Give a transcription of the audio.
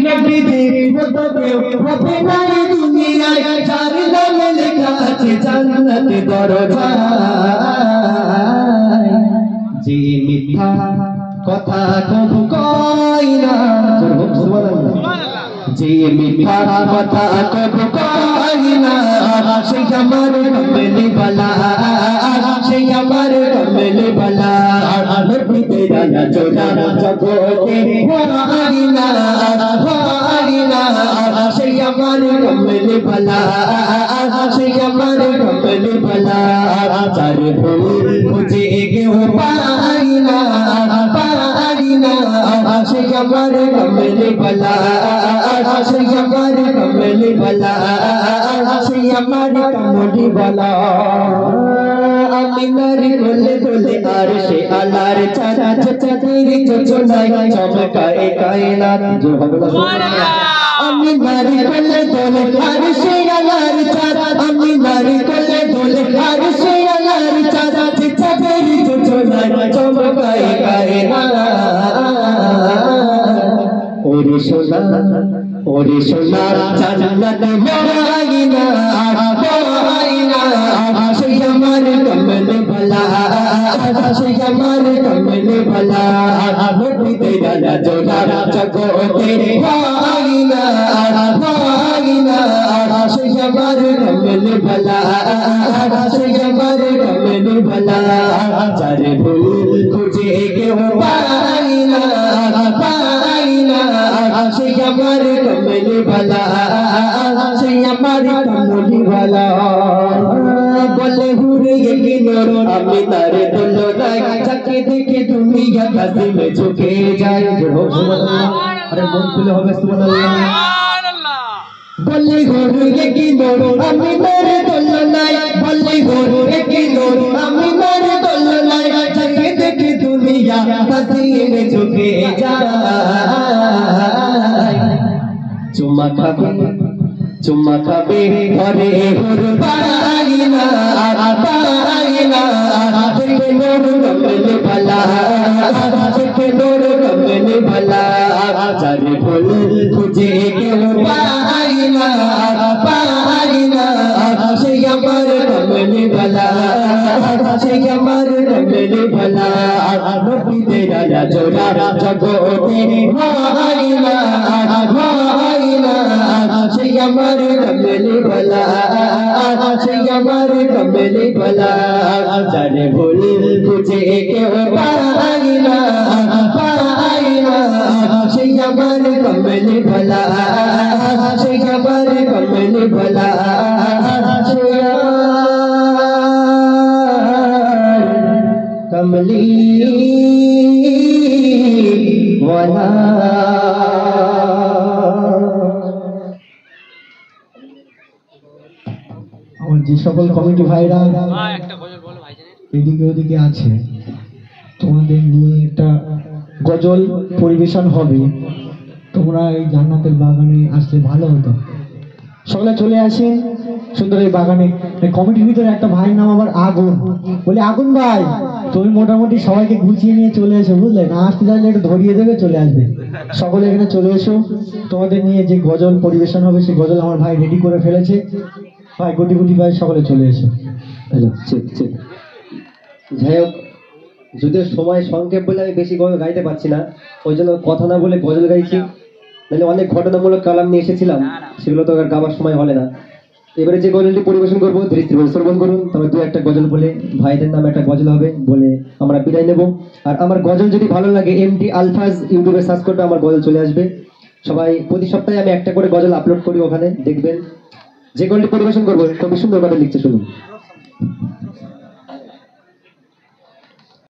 নবীজি মতো কেউ হবে না এই দুনিয়ায় যার নামে লেখা আছে জান্নাতের দরজায় যে মিথ্যা কথা কবু কয় না যে মিথ্যা কথা কবু কয় না সেই আমার কমলে বালা সেই আমার কমলে বালা নবীতে জানা চোরা জগতে হয় না সেই আমার কমলে বালা সেই আমার কমলে বালা চার ভুল বুঝে কেউ পাই না সেই আমার কমলে বালা সেই আমার কমলে বালা সেই আমার কমলে বালা আমিনার কোলে দোলে আর সে আলার চারা চাঁদের যোজনায় চমকায় কায়নাত জোর হবে না সুবহানাল্লাহ আমিনার কোলে দোলে আর সে আলার চারা আমিনার কোলে দোলে আর সে আলার চারা চাঁদের যোজনায় চমকায় কায়নাত ওরে সোনা জান্নাত ময়না সেই আমার কমলে ভলা সেই আমার কমলে ভলা নবীতে জানা জোরা জগতে ময়না সেই আমার কমলে ভলা সেই আমার কমলে ভলা চার ভুল খুঁজে কেউ পাই না সেই আমার কমলে ভলা সেই আমার কমলে ভলা বলে হুরে কি নর আমি তারে দোলো নাই যাকে দেখে তুমি কাছে মে ঝুঁকে যায় সুবহানাল্লাহ আরে মন খুলে হবে সুবহানাল্লাহ বলে হুরে কি নর আমি তারে দোলো নাই বলে হুরে কি নর আমি তারে দোলো নাই যাকে দেখে তুমি কাছে মে ঝুঁকে যায় চুম্মা খাবে ঘরে হুর পাইনা দেখে নোর কমলে ভলা দেখে নোর কমলে ভলা চারে ফুল খুঁজে কেউ পাইনা সেই আমার কমলে ভলা সেই আমার কমলে ভলা নবীতে জানা জোরা জগতে ময়না সেই আমার কমলে ভলা সেই আমার কমলে ভলা জানে ভুল বুঝে কেউ পাই না সেই আমার কমলে ভলা সেই আমার কমলে ভলা কমলি ভলা আমার যে সকল কমিটি ভাইরা এদিকে ওদিকে আছে তোমাদের নিয়ে একটা গজল পরিবেশন হবে তোমরা এই জান্নাতের বাগানে আসলে ভালো হতো সকলে চলে আসেন সুন্দর এই বাগানে কমিটির ভিতরে একটা ভাইয়ের নাম আবার আগুন বলে আগুন ভাই তুমি মোটামুটি সবাইকে গুছিয়ে নিয়ে চলে এসো বুঝলে না আসতে চাইলে একটু ধরিয়ে দেবে চলে আসবে সকলে এখানে চলে এসো তোমাদের নিয়ে যে গজল পরিবেশন হবে সেই গজল আমার ভাই রেডি করে ফেলেছে ভাই গুটি গুটি ভাই সকলে চলে এসো হ্যালো যাই হোক যদিও সময় সংক্ষেপ বলে আমি বেশি গজল গাইতে পারছি না ওই জন্য কথা না বলে গজল গাইছি নাহলে অনেক ঘটনামূলক কালাম নিয়ে এসেছিলাম সেগুলো তো আর গাবার সময় হলে না এবারে যে গজলটি পরিবেশন করবো ধীরে ধীরে শ্রবণ করুন তবে দু একটা গজল বলে ভাইদের নামে একটা গজল হবে বলে আমরা বিদায় নেব আর আমার গজল যদি ভালো লাগে এমডি আলফাজ ইউটিউবে সার্চ করবে আমার গজল চলে আসবে সবাই প্রতি সপ্তাহে আমি একটা করে গজল আপলোড করি ওখানে দেখবেন যে গজলটি পরিবেশন করবো খুবই সুন্দর করে লিখছে শুনুন